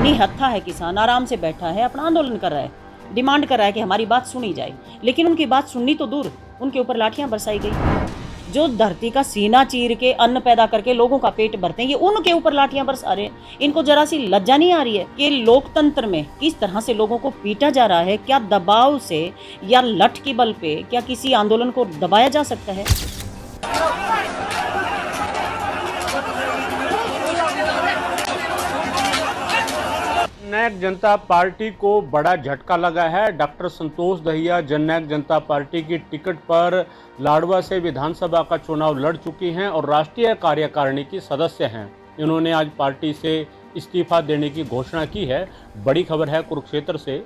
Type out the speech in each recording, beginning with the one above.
निहत्था है किसान, आराम से बैठा है, अपना आंदोलन कर रहा है, डिमांड कर रहा है कि हमारी बात सुनी जाए। लेकिन उनकी बात सुननी तो दूर, उनके ऊपर लाठियां बरसाई गई। जो धरती का सीना चीर के अन्न पैदा करके लोगों का पेट भरते हैं, ये उनके ऊपर लाठियां बरसा रहे हैं। इनको जरा सी लज्जा नहीं आ रही है कि लोकतंत्र में किस तरह से लोगों को पीटा जा रहा है? क्या दबाव से या लठ की बल पे क्या किसी आंदोलन को दबाया जा सकता है? जननायक जनता पार्टी को बड़ा झटका लगा है। डॉक्टर संतोष दहिया जननायक जनता पार्टी की टिकट पर लाडवा से विधानसभा का चुनाव लड़ चुकी हैं और राष्ट्रीय कार्यकारिणी की सदस्य हैं। इन्होंने आज पार्टी से इस्तीफा देने की घोषणा की है। बड़ी खबर है कुरुक्षेत्र से।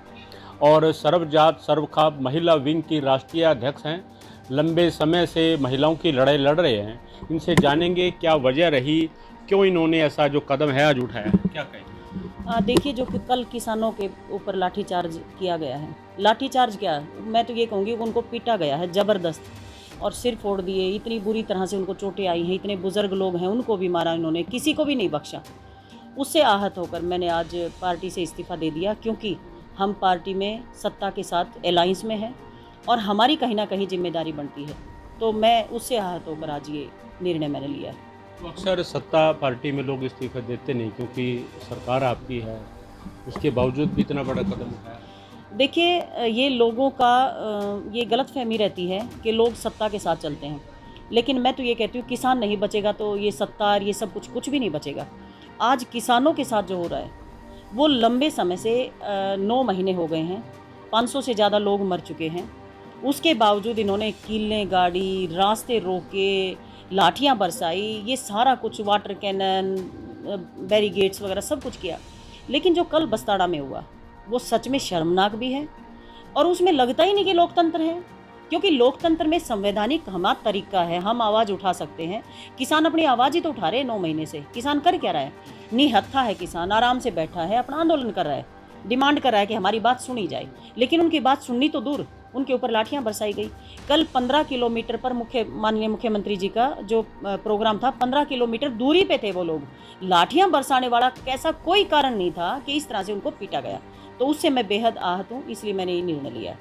और सर्वजात सर्वखाप महिला विंग की राष्ट्रीय अध्यक्ष हैं। लंबे समय से महिलाओं की लड़ाई लड़ रहे हैं। इनसे जानेंगे क्या वजह रही, क्यों इन्होंने ऐसा जो कदम है आज उठाया, क्या कहें? देखिए, जो कि कल किसानों के ऊपर लाठीचार्ज किया गया है, लाठीचार्ज क्या, मैं तो ये कहूँगी उनको पीटा गया है ज़बरदस्त और सिर फोड़ दिए। इतनी बुरी तरह से उनको चोटें आई हैं। इतने बुजुर्ग लोग हैं, उनको भी मारा इन्होंने, किसी को भी नहीं बख्शा। उससे आहत होकर मैंने आज पार्टी से इस्तीफ़ा दे दिया, क्योंकि हम पार्टी में सत्ता के साथ अलायंस में हैं और हमारी कहीं ना कहीं जिम्मेदारी बनती है। तो मैं उससे आहत होकर आज ये निर्णय मैंने लिया है। तो अक्सर सत्ता पार्टी में लोग इस्तीफे देते नहीं क्योंकि सरकार आपकी है, उसके बावजूद भी इतना बड़ा कदम उठाया। देखिए, ये लोगों का ये गलतफहमी रहती है कि लोग सत्ता के साथ चलते हैं, लेकिन मैं तो ये कहती हूँ किसान नहीं बचेगा तो ये सत्ता और ये सब कुछ भी नहीं बचेगा। आज किसानों के साथ जो हो रहा है वो लंबे समय से 9 महीने हो गए हैं, 500 से ज़्यादा लोग मर चुके हैं। उसके बावजूद इन्होंने कीलें गाड़ी, रास्ते रोके, लाठियां बरसाई, ये सारा कुछ, वाटर कैनन, बैरिगेट्स वगैरह सब कुछ किया। लेकिन जो कल बस्ताड़ा में हुआ वो सच में शर्मनाक भी है और उसमें लगता ही नहीं कि लोकतंत्र है, क्योंकि लोकतंत्र में संवैधानिक हमारा तरीका है, हम आवाज़ उठा सकते हैं। किसान अपनी आवाज़ ही तो उठा रहे हैं 9 महीने से। किसान कर क्या रहा है? निहत्था है किसान, आराम से बैठा है, अपना आंदोलन कर रहा है, डिमांड कर रहा है कि हमारी बात सुनी जाए। लेकिन उनकी बात सुननी तो दूर, उनके ऊपर लाठियां बरसाई गई। कल 15 किलोमीटर पर माननीय मुख्यमंत्री जी का जो प्रोग्राम था, 15 किलोमीटर दूरी पे थे वो लोग। लाठियां बरसाने वाला कैसा कोई कारण नहीं था कि इस तरह से उनको पीटा गया। तो उससे मैं बेहद आहत हूँ, इसलिए मैंने ये निर्णय लिया।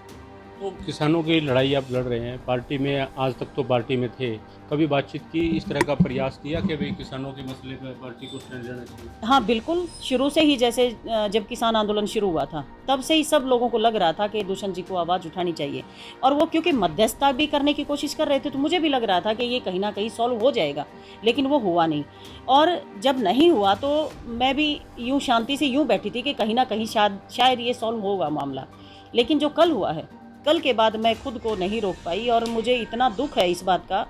तो किसानों की लड़ाई आप लड़ रहे हैं, पार्टी में आज तक तो पार्टी में थे, कभी बातचीत की, इस तरह का प्रयास किया कि भाई किसानों के मसले पर पार्टी को स्टैंड लेना चाहिए? हाँ बिल्कुल, शुरू से ही, जैसे जब किसान आंदोलन शुरू हुआ था तब से ही सब लोगों को लग रहा था कि दुष्यंत जी को आवाज़ उठानी चाहिए। और वो क्योंकि मध्यस्थता भी करने की कोशिश कर रहे थे, तो मुझे भी लग रहा था कि ये कहीं ना कहीं सॉल्व हो जाएगा, लेकिन वो हुआ नहीं। और जब नहीं हुआ तो मैं भी यूँ शांति से यूँ बैठी थी कि कहीं ना कहीं शायद ये सॉल्व होगा मामला। लेकिन जो कल हुआ है, कल के बाद मैं खुद को नहीं रोक पाई और मुझे इतना दुख है इस बात का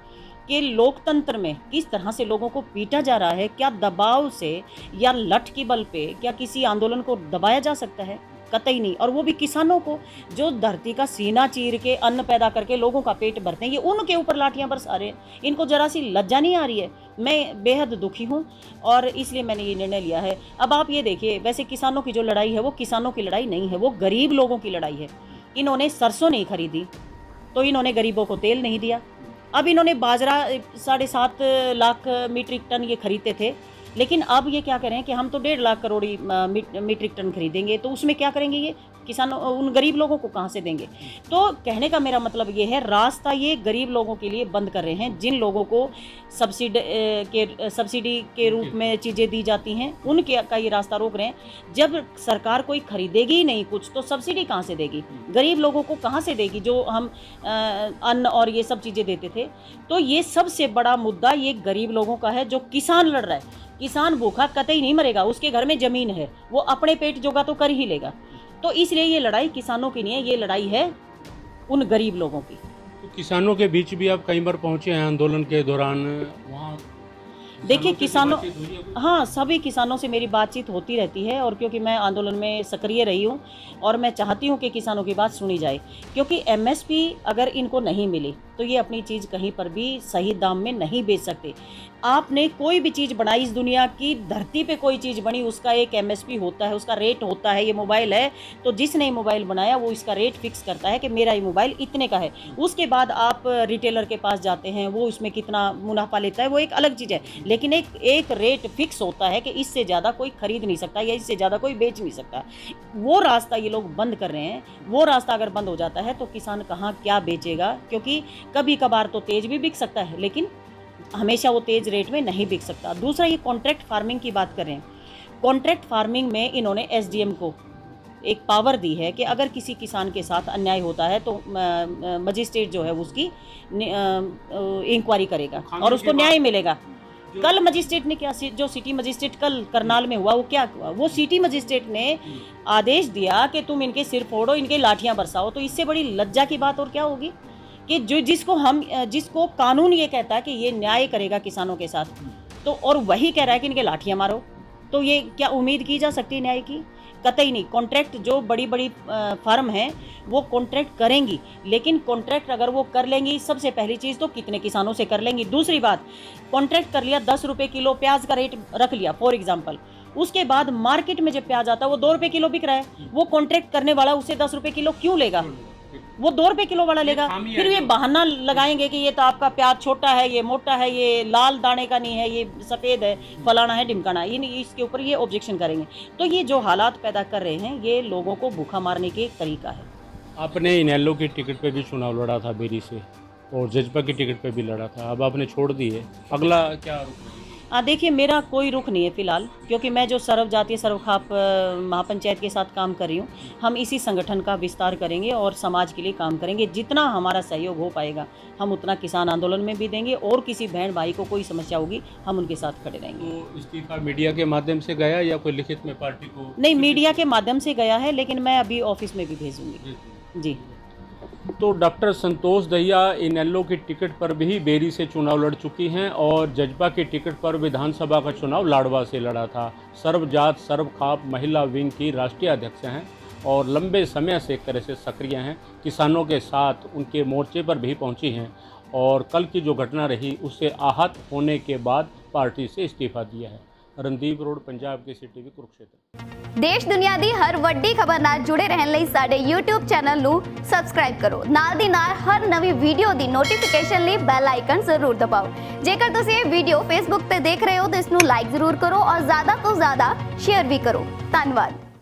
कि लोकतंत्र में किस तरह से लोगों को पीटा जा रहा है। क्या दबाव से या लठ की बल पे क्या किसी आंदोलन को दबाया जा सकता है? कतई नहीं। और वो भी किसानों को, जो धरती का सीना चीर के अन्न पैदा करके लोगों का पेट भरते हैं, ये उनके ऊपर लाठियां बरसा रहे हैं। इनको जरा सी लज्जा नहीं आ रही है। मैं बेहद दुखी हूँ और इसलिए मैंने ये निर्णय लिया है। अब आप ये देखिए, वैसे किसानों की जो लड़ाई है वो किसानों की लड़ाई नहीं है, वो गरीब लोगों की लड़ाई है। इन्होंने सरसों नहीं खरीदी तो इन्होंने गरीबों को तेल नहीं दिया। अब इन्होंने बाजरा 7.5 लाख मीट्रिक टन ये खरीदते थे, लेकिन अब ये क्या करें कि हम तो 1.5 लाख करोड़ मीट्रिक टन खरीदेंगे। तो उसमें क्या करेंगे? ये किसानों, उन गरीब लोगों को कहाँ से देंगे? तो कहने का मेरा मतलब ये है, रास्ता ये गरीब लोगों के लिए बंद कर रहे हैं। जिन लोगों को सब्सिडी के रूप में चीज़ें दी जाती हैं, उनके का ये रास्ता रोक रहे हैं। जब सरकार कोई खरीदेगी ही नहीं कुछ, तो सब्सिडी कहाँ से देगी? गरीब लोगों को कहाँ से देगी, जो हम अन्न और ये सब चीज़ें देते थे? तो ये सबसे बड़ा मुद्दा ये गरीब लोगों का है, जो किसान लड़ रहा है। किसान भूखा कतई नहीं मरेगा, उसके घर में ज़मीन है, वो अपने पेट जोगा तो कर ही लेगा। तो इसलिए ये लड़ाई किसानों की नहीं है, ये लड़ाई है उन गरीब लोगों की। तो किसानों के बीच भी आप कई बार पहुंचे हैं आंदोलन के दौरान, वहाँ देखिए किसानों, हाँ, सभी किसानों से मेरी बातचीत होती रहती है। और क्योंकि मैं आंदोलन में सक्रिय रही हूँ और मैं चाहती हूँ कि किसानों की बात सुनी जाए, क्योंकि MSP अगर इनको नहीं मिली तो तो ये अपनी चीज़ कहीं पर भी सही दाम में नहीं बेच सकते। आपने कोई भी चीज़ बनाई, इस दुनिया की धरती पे कोई चीज़ बनी, उसका एक MSP होता है, उसका रेट होता है। ये मोबाइल है तो जिसने मोबाइल बनाया वो इसका रेट फिक्स करता है कि मेरा ये मोबाइल इतने का है। उसके बाद आप रिटेलर के पास जाते हैं, वो उसमें कितना मुनाफा लेता है वो एक अलग चीज़ है, लेकिन एक रेट फिक्स होता है कि इससे ज़्यादा कोई खरीद नहीं सकता या इससे ज़्यादा कोई बेच नहीं सकता। वो रास्ता ये लोग बंद कर रहे हैं। वो रास्ता अगर बंद हो जाता है तो किसान कहाँ क्या बेचेगा, क्योंकि कभी कभार तो तेज भी बिक सकता है लेकिन हमेशा वो तेज रेट में नहीं बिक सकता। दूसरा, ये कॉन्ट्रैक्ट फार्मिंग की बात करें, कॉन्ट्रैक्ट फार्मिंग में इन्होंने SDM को एक पावर दी है कि अगर किसी किसान के साथ अन्याय होता है तो मजिस्ट्रेट जो है उसकी इंक्वायरी करेगा और उसको न्याय मिलेगा। कल मजिस्ट्रेट ने क्या, जो सिटी मजिस्ट्रेट कल करनाल में हुआ, वो क्या हुआ, वो सिटी मजिस्ट्रेट ने आदेश दिया कि तुम इनके सिर फोड़ो, इनके लाठियां बरसाओ। तो इससे बड़ी लज्जा की बात और क्या होगी कि जिसको कानून ये कहता है कि ये न्याय करेगा किसानों के साथ, तो और वही कह रहा है कि इनके लाठियां मारो, तो ये क्या उम्मीद की जा सकती है न्याय की? कतई नहीं। कॉन्ट्रैक्ट जो बड़ी बड़ी फर्म हैं वो कॉन्ट्रैक्ट करेंगी, लेकिन कॉन्ट्रैक्ट अगर वो कर लेंगी, सबसे पहली चीज़ तो कितने किसानों से कर लेंगी। दूसरी बात, कॉन्ट्रैक्ट कर लिया, 10 रुपये किलो प्याज का रेट रख लिया फॉर एग्जांपल, उसके बाद मार्केट में जब प्याज आता है वो 2 रुपये किलो बिक रहा है, वो कॉन्ट्रैक्ट करने वाला उसे 10 रुपये किलो क्यों लेगा? वो 2 रुपये किलो वाला लेगा। फिर ये बहाना लगाएंगे कि ये तो आपका प्याज छोटा है, ये मोटा है, ये लाल दाने का नहीं है, ये सफ़ेद है, फलाना है, ढिमकाना है, ये नहीं, इसके ऊपर ये ऑब्जेक्शन करेंगे। तो ये जो हालात पैदा कर रहे हैं ये लोगों को भूखा मारने के एक तरीका है। आपने इनेलो की टिकट पे भी चुनाव लड़ा था बेरी से, और जजपा की टिकट पे भी लड़ा था, अब आपने छोड़ दी है, अगला क्या? देखिए, मेरा कोई रुख नहीं है फिलहाल, क्योंकि मैं जो सर्व जातीय सर्वखाप महापंचायत के साथ काम कर रही हूँ, हम इसी संगठन का विस्तार करेंगे और समाज के लिए काम करेंगे। जितना हमारा सहयोग हो पाएगा हम उतना किसान आंदोलन में भी देंगे, और किसी बहन भाई को कोई समस्या होगी हम उनके साथ खड़े रहेंगे। तो इस्तीफा मीडिया के माध्यम से गया या कोई लिखित में पार्टी को? नहीं, मीडिया के माध्यम से गया है, लेकिन मैं अभी ऑफिस में भी भेजूंगी। जी। तो डॉक्टर संतोष दहिया इनेलो की टिकट पर भी बेरी से चुनाव लड़ चुकी हैं और जजपा की टिकट पर विधानसभा का चुनाव लाडवा से लड़ा था। सर्वजात सर्वखाप महिला विंग की राष्ट्रीय अध्यक्ष हैं और लंबे समय से एक तरह से सक्रिय हैं, किसानों के साथ उनके मोर्चे पर भी पहुंची हैं और कल की जो घटना रही उससे आहत होने के बाद पार्टी से इस्तीफा दिया है। रणदीप रोड, पंजाब के CTV कुरुक्षेत्र। देश दुनिया दी हर वड्डी खबर नाल जुड़े रहन लई साडे YouTube चैनल ਨੂੰ ਸਬਸਕ੍ਰਾਈਬ ਕਰੋ। ਨਾਲ ਦੀ ਨਾਲ ਹਰ ਨਵੀਂ ਵੀਡੀਓ ਦੀ ਨੋਟੀਫਿਕੇਸ਼ਨ ਲਈ ਬੈਲ ਆਈਕਨ ਜ਼ਰੂਰ ਦਬਾਓ। ਜੇਕਰ ਤੁਸੀਂ ਇਹ ਵੀਡੀਓ Facebook ਤੇ ਦੇਖ ਰਹੇ ਹੋ ਤਾਂ ਇਸ ਨੂੰ ਲਾਈਕ ਜ਼ਰੂਰ ਕਰੋ ਔਰ ਜ਼ਿਆਦਾ ਤੋਂ ਜ਼ਿਆਦਾ ਸ਼ੇਅਰ ਵੀ ਕਰੋ। ਧੰਨਵਾਦ।